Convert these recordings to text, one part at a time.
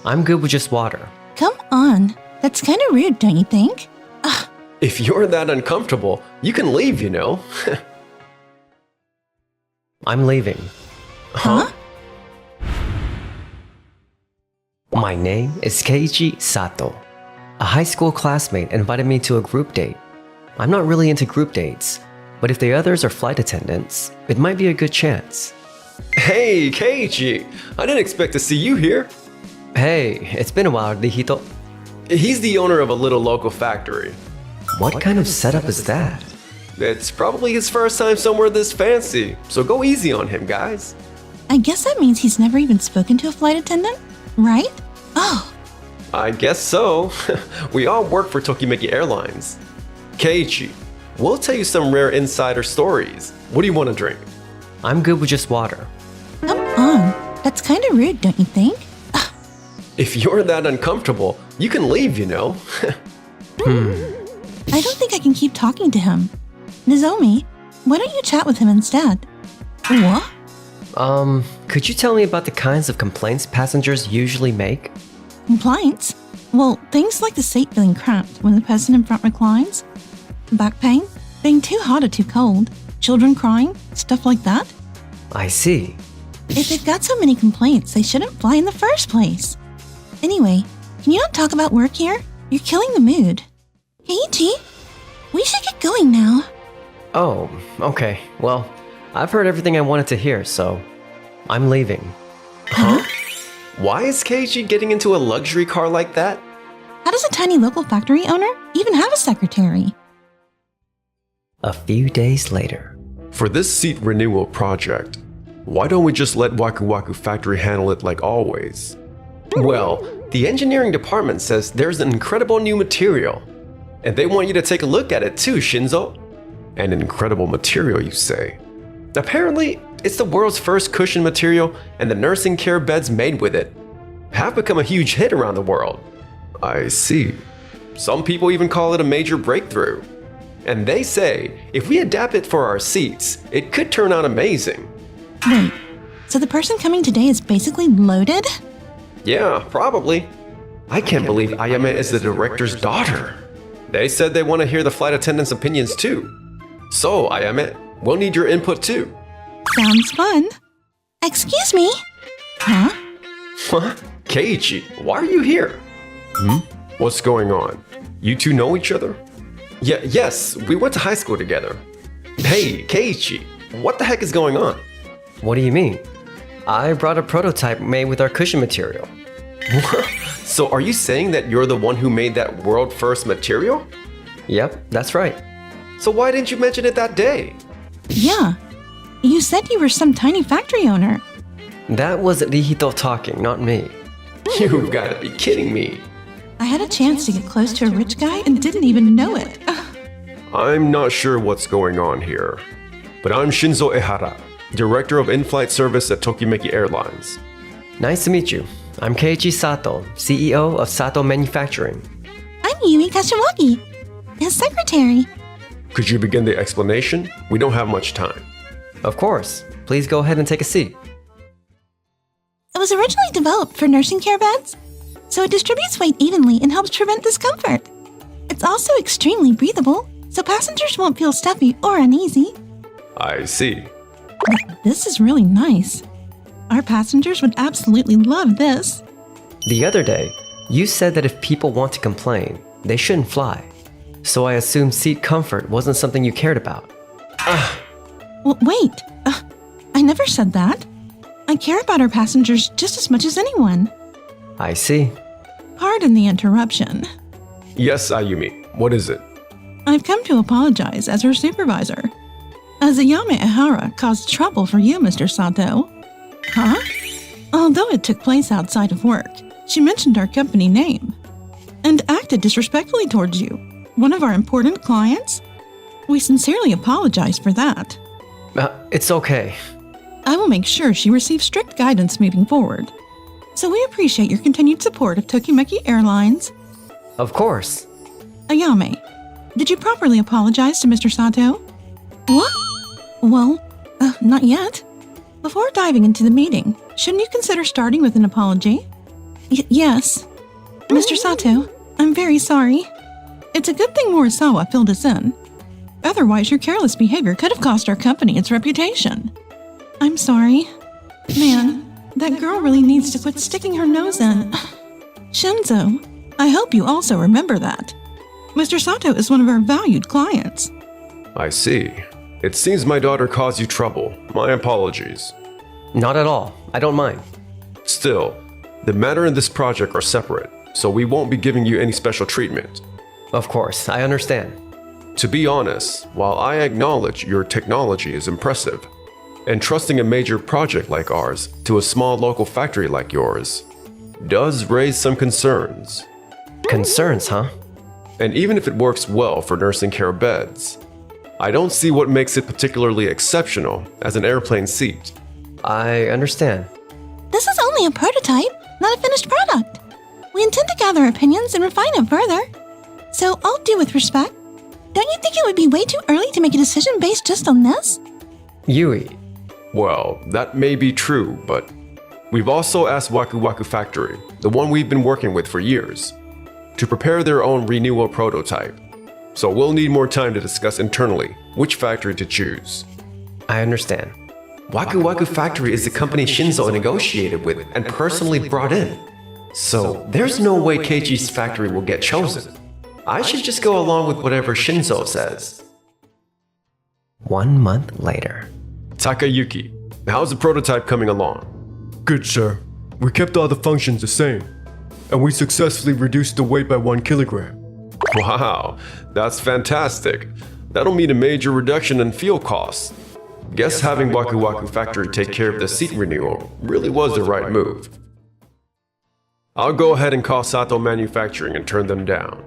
I'm good with just water. Come on. That's kind of rude, don't you think? If you're that uncomfortable, you can leave, you know. I'm leaving. Huh? My name is Keiji Sato. A high school classmate invited me to a group date. I'm not really into group dates, but if the others are flight attendants, it might be a good chance. Hey, Keiji! I didn't expect to see you here. Hey, it's been a while, Rihito. He's the owner of a little local factory. What kind of setup is that? It's probably his first time somewhere this fancy, so go easy on him, guys. I guess that means he's never even spoken to a flight attendant, right? Oh, I guess so. We all work for Tokimeki Airlines. Keiichi, we'll tell you some rare insider stories. What do you want to drink? I'm good with just water. come on. That's kind of rude, don't you think? If you're that uncomfortable, you can leave, you know. I don't think I can keep talking to him. Nozomi, why don't you chat with him instead? What? Could you tell me about the kinds of complaints passengers usually make? Complaints? Well, things like the seat feeling cramped when the person in front reclines, back pain, being too hot or too cold, children crying, stuff like that. I see. If they've got so many complaints, they shouldn't fly in the first place. Anyway, can you not talk about work here? You're killing the mood. Keiichi, we should get going now. Oh, okay. Well, I've heard everything I wanted to hear, so I'm leaving. Huh? Why is Keiichi getting into a luxury car like that? How does a tiny local factory owner even have a secretary? A few days later. For this seat renewal project, why don't we just let Waku Waku Factory handle it like always? Well, the engineering department says there's an incredible new material, and they want you to take a look at it too, Shinzo. An incredible material, you say? Apparently, it's the world's first cushion material, and the nursing care beds made with it have become a huge hit around the world. I see. Some people even call it a major breakthrough. And they say if we adapt it for our seats, it could turn out amazing. Wait, so the person coming today is basically loaded? Yeah, probably. I can't believe Ayame is the director's daughter. They said they want to hear the flight attendants' opinions too. So, Ayame, we'll need your input too. Sounds fun. Excuse me? Huh? What? Keiichi, why are you here? What's going on? You two know each other? Yes, we went to high school together. Hey, Keiichi, what the heck is going on? What do you mean? I brought a prototype made with our cushion material. So are you saying that you're the one who made that world first material? Yep, that's right. So why didn't you mention it that day? Yeah. You said you were some tiny factory owner. That was Rihito talking, not me. You've got to be kidding me. I had a chance to get close to a rich guy and didn't even know it. I'm not sure what's going on here, but I'm Shinzo Ehara, Director of In-Flight Service at Tokimeki Airlines. Nice to meet you. I'm Keiji Sato, CEO of Sato Manufacturing. I'm Yui Kashiwagi, his secretary. Could you begin the explanation? We don't have much time. Of course. Please go ahead and take a seat. It was originally developed for nursing care beds, so it distributes weight evenly and helps prevent discomfort. It's also extremely breathable, so passengers won't feel stuffy or uneasy. I see. This is really nice. Our passengers would absolutely love this. The other day, you said that if people want to complain, they shouldn't fly. So I assumed seat comfort wasn't something you cared about. Wait, I never said that. I care about our passengers just as much as anyone. I see. Pardon the interruption. Yes, Ayumi. What is it? I've come to apologize as her supervisor. Ayame Ehara caused trouble for you, Mr. Sato. Huh? Although it took place outside of work, she mentioned our company name and acted disrespectfully towards you, one of our important clients. We sincerely apologize for that. It's okay. I will make sure she receives strict guidance moving forward. So we appreciate your continued support of Tokimeki Airlines. Of course. Ayame, did you properly apologize to Mr. Sato? What? Well, not yet. Before diving into the meeting, shouldn't you consider starting with an apology? Yes. Mr. Sato, I'm very sorry. It's a good thing Morisawa filled us in. Otherwise, your careless behavior could have cost our company its reputation. I'm sorry. Man, that girl really needs to quit sticking her nose in. Shinzo, I hope you also remember that. Mr. Sato is one of our valued clients. I see. It seems my daughter caused you trouble. My apologies. Not at all. I don't mind. Still, the matter and this project are separate, so we won't be giving you any special treatment. Of course, I understand. To be honest, while I acknowledge your technology is impressive, entrusting a major project like ours to a small local factory like yours does raise some concerns. Concerns, huh? And even if it works well for nursing care beds, I don't see what makes it particularly exceptional as an airplane seat. I understand. This is only a prototype, not a finished product. We intend to gather opinions and refine it further. So all due with respect, don't you think it would be way too early to make a decision based just on this? Yui. Well, that may be true, but we've also asked Waku Waku Factory, the one we've been working with for years, to prepare their own renewal prototype. So we'll need more time to discuss internally which factory to choose. I understand. Waku Waku Factory is the company Shinzo negotiated with and personally brought in. So there's no way Keiichi's factory will get chosen. I should just go along with whatever Shinzo says. 1 month later. Takayuki, how's the prototype coming along? Good, sir. We kept all the functions the same, and we successfully reduced the weight by 1 kilogram. Wow, that's fantastic. That'll mean a major reduction in fuel costs. Guess having Waku Waku Factory take care of the seat renewal really was the right move. I'll go ahead and call Sato Manufacturing and turn them down.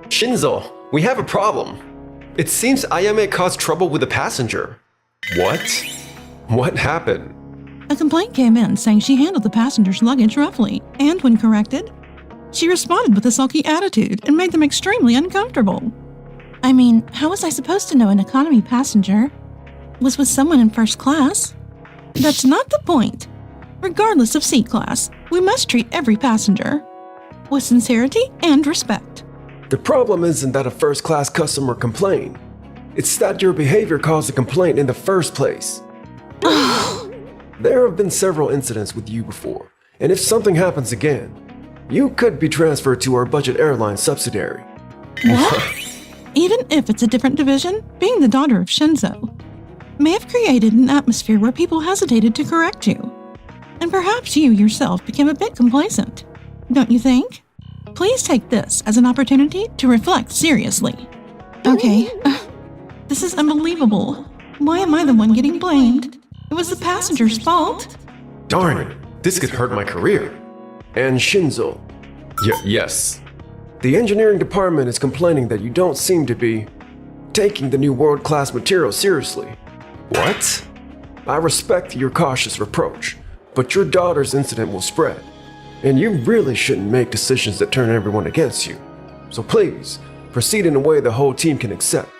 Shinzo, we have a problem. It seems Ayame caused trouble with a passenger. What? What happened? A complaint came in saying she handled the passenger's luggage roughly, and when corrected, she responded with a sulky attitude and made them extremely uncomfortable. I mean, how was I supposed to know an economy passenger was with someone in first class? That's not the point. Regardless of seat class, we must treat every passenger with sincerity and respect. The problem isn't that a first-class customer complained. It's that your behavior caused the complaint in the first place. There have been several incidents with you before, and if something happens again, you could be transferred to our budget airline subsidiary. What? Even if it's a different division, being the daughter of Shinzo may have created an atmosphere where people hesitated to correct you. And perhaps you yourself became a bit complacent. Don't you think? Please take this as an opportunity to reflect seriously. Okay, this is unbelievable. Why am I the one getting blamed? It was the passenger's fault. Darn it, this could hurt my career. And Shinzo, Yes. the engineering department is complaining that you don't seem to be taking the new world-class material seriously. What? I respect your cautious reproach, but your daughter's incident will spread, and you really shouldn't make decisions that turn everyone against you. So please, proceed in a way the whole team can accept.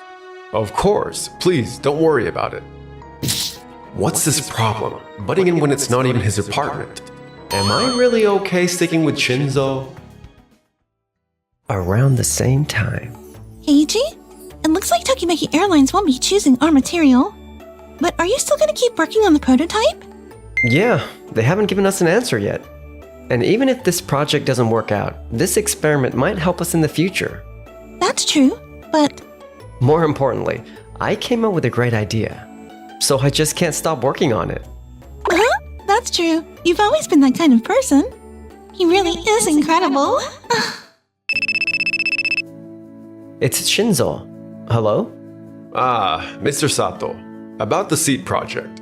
Of course, please don't worry about it. What's this problem? Butting in when it's not even his apartment. Am I really okay sticking with Shinzo? Around the same time. Keiichi? It looks like Tokimeki Airlines won't be choosing our material. But are you still going to keep working on the prototype? Yeah, they haven't given us an answer yet. And even if this project doesn't work out, this experiment might help us in the future. That's true, but More importantly, I came up with a great idea. So I just can't stop working on it. that's true. You've always been that kind of person. He really is incredible. It's Shinzo. Hello? Mr. Sato, about the seat project.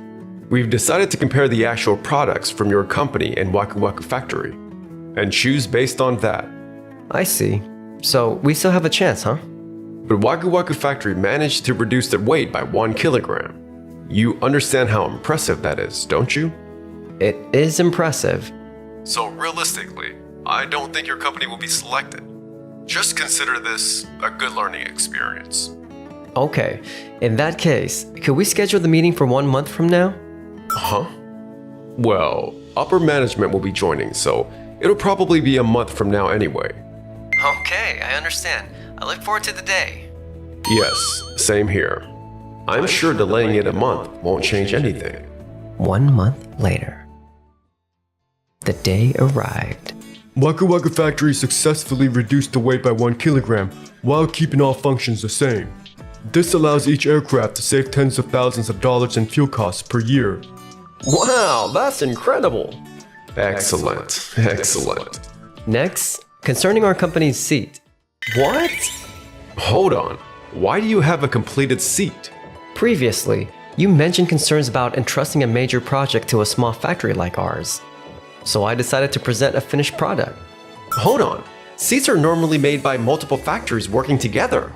We've decided to compare the actual products from your company and Waku Waku Factory, and choose based on that. I see. So we still have a chance, huh? But Waku Waku Factory managed to reduce their weight by 1 kilogram. You understand how impressive that is, don't you? It is impressive. So realistically, I don't think your company will be selected. Just consider this a good learning experience. Okay, in that case, could we schedule the meeting for 1 month from now? Huh? Well, upper management will be joining, so It'll probably be a month from now anyway. Okay, I understand. I look forward to the day. Yes, same here. I'm sure delaying it a month won't change anything. 1 month later. The day arrived. Waku Waku Factory successfully reduced the weight by 1 kilogram while keeping all functions the same. This allows each aircraft to save tens of thousands of dollars in fuel costs per year. Wow, that's incredible. Excellent, excellent. Next, concerning our company's seat. What? Hold on. Why do you have a completed seat? Previously, you mentioned concerns about entrusting a major project to a small factory like ours. So I decided to present a finished product. Hold on. Seats are normally made by multiple factories working together.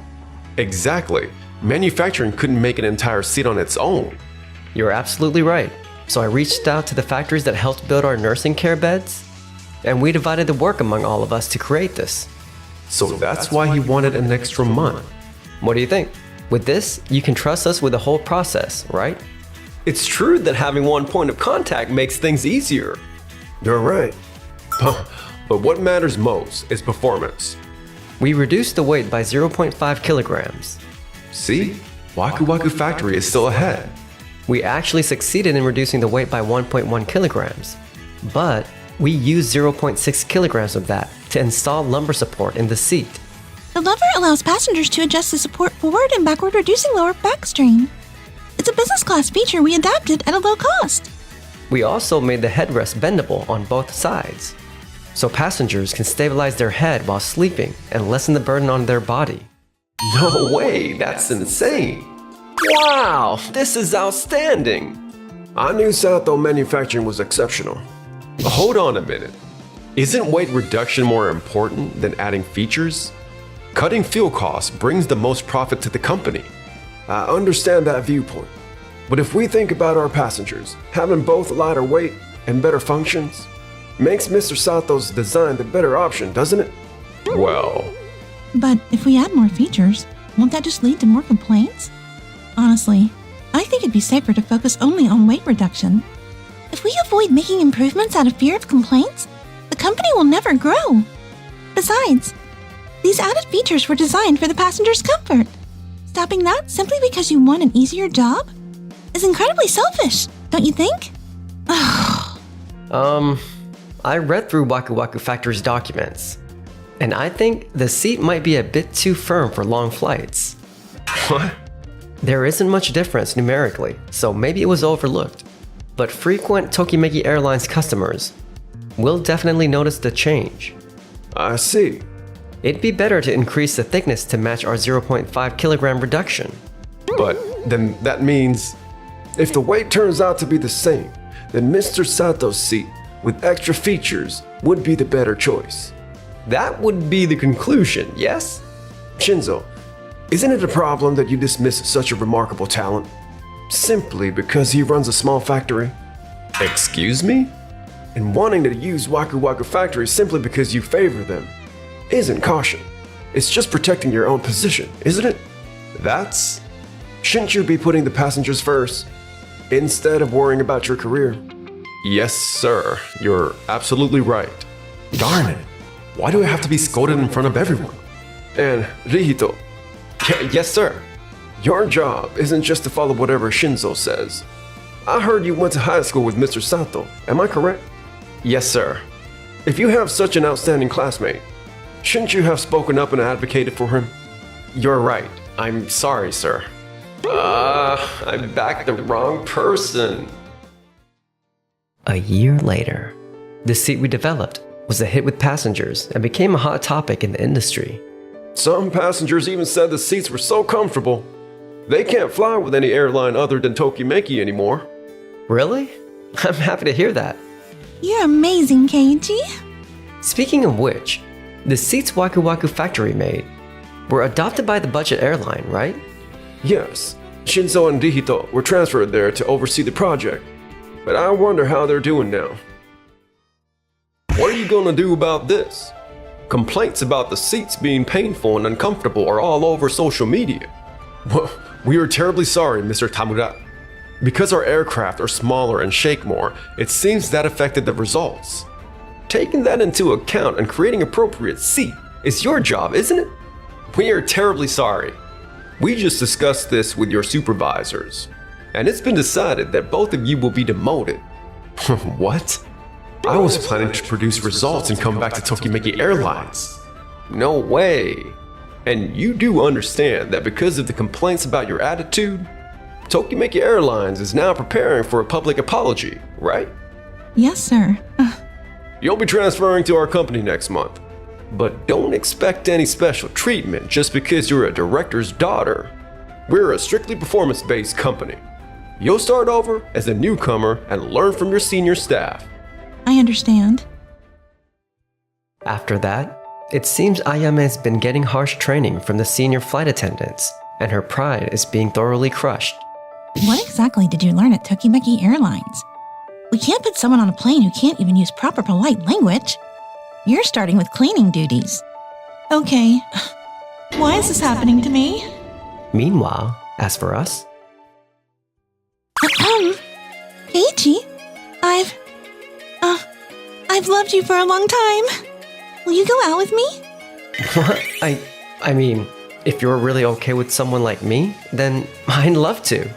Exactly. Manufacturing couldn't make an entire seat on its own. You're absolutely right. So I reached out to the factories that helped build our nursing care beds, and we divided the work among all of us to create this. So that's why he wanted an extra month. What do you think? With this, you can trust us with the whole process, right? It's true that having one point of contact makes things easier. You're right. But what matters most is performance. We reduced the weight by 0.5 kilograms. See? Waku Waku Factory is still ahead. We actually succeeded in reducing the weight by 1.1 kilograms. But we used 0.6 kilograms of that to install lumbar support in the seat. The lever allows passengers to adjust the support forward and backward, reducing lower back strain. It's a business class feature we adapted at a low cost. We also made the headrest bendable on both sides, so passengers can stabilize their head while sleeping and lessen the burden on their body. No way, that's insane. Wow, this is outstanding. I knew Sato manufacturing was exceptional. Hold on a minute. Isn't weight reduction more important than adding features? Cutting fuel costs brings the most profit to the company. I understand that viewpoint. But if we think about our passengers, having both lighter weight and better functions makes Mr. Sato's design the better option, doesn't it? Well, But if we add more features, won't that just lead to more complaints? Honestly, I think it'd be safer to focus only on weight reduction. If we avoid making improvements out of fear of complaints, the company will never grow. Besides, these added features were designed for the passenger's comfort. Stopping that simply because you want an easier job is incredibly selfish, don't you think? I read through Waku Waku Factory's documents, and I think the seat might be a bit too firm for long flights. what? There isn't much difference numerically, so maybe it was overlooked. But frequent Tokimeki Airlines customers will definitely notice the change. I see. It'd be better to increase the thickness to match our 0.5 kilogram reduction. But then that means If the weight turns out to be the same, then Mr. Sato's seat with extra features would be the better choice. that would be the conclusion, yes? Shinzo, isn't it a problem that you dismiss such a remarkable talent simply because he runs a small factory? Excuse me? And wanting to use Waku Waku Factory simply because you favor them isn't caution. It's just protecting your own position, isn't it? That's... Shouldn't you be putting the passengers first instead of worrying about your career? Yes, sir. You're absolutely right. Darn it. Why do I have to be scolded in front of everyone? And Rihito, Yes, sir. your job isn't just to follow whatever Shinzo says. I heard you went to high school with Mr. Sato, am I correct? Yes, sir. If you have such an outstanding classmate, shouldn't you have spoken up and advocated for him? You're right. I'm sorry, sir. I backed the wrong person. A year later, the seat we developed was a hit with passengers and became a hot topic in the industry. Some passengers even said the seats were so comfortable, they can't fly with any airline other than Tokimeki anymore. Really? I'm happy to hear that. You're amazing, Keiichi. Speaking of which, the seats Waku Waku Factory made were adopted by the budget airline, right? Yes, Shinzo and Rihito were transferred there to oversee the project, but I wonder how they're doing now. What are you gonna do about this? Complaints about the seats being painful and uncomfortable are all over social media. Well, we are terribly sorry, Mr. Tamura. Because our aircraft are smaller and shake more, it seems that affected the results. taking that into account and creating appropriate seat is your job, isn't it? We are terribly sorry. We just discussed this with your supervisors, and it's been decided that both of you will be demoted. What? I was planning to produce results and come back to Tokimeki Airlines. No way. And you do understand that because of the complaints about your attitude, Tokimeki Airlines is now preparing for a public apology, right? Yes, sir. You'll be transferring to our company next month. But don't expect any special treatment just because you're a director's daughter. We're a strictly performance-based company. You'll start over as a newcomer and learn from your senior staff. I understand. After that, it seems Ayame has been getting harsh training from the senior flight attendants, and her pride is being thoroughly crushed. What exactly did you learn at Tokimeki Airlines? We can't put someone on a plane who can't even use proper polite language. You're starting with cleaning duties. Okay. Why is this happening to me? Meanwhile, as for us, Keiichi, I've loved you for a long time. Will you go out with me? what? I mean, if you're really okay with someone like me, then I'd love to.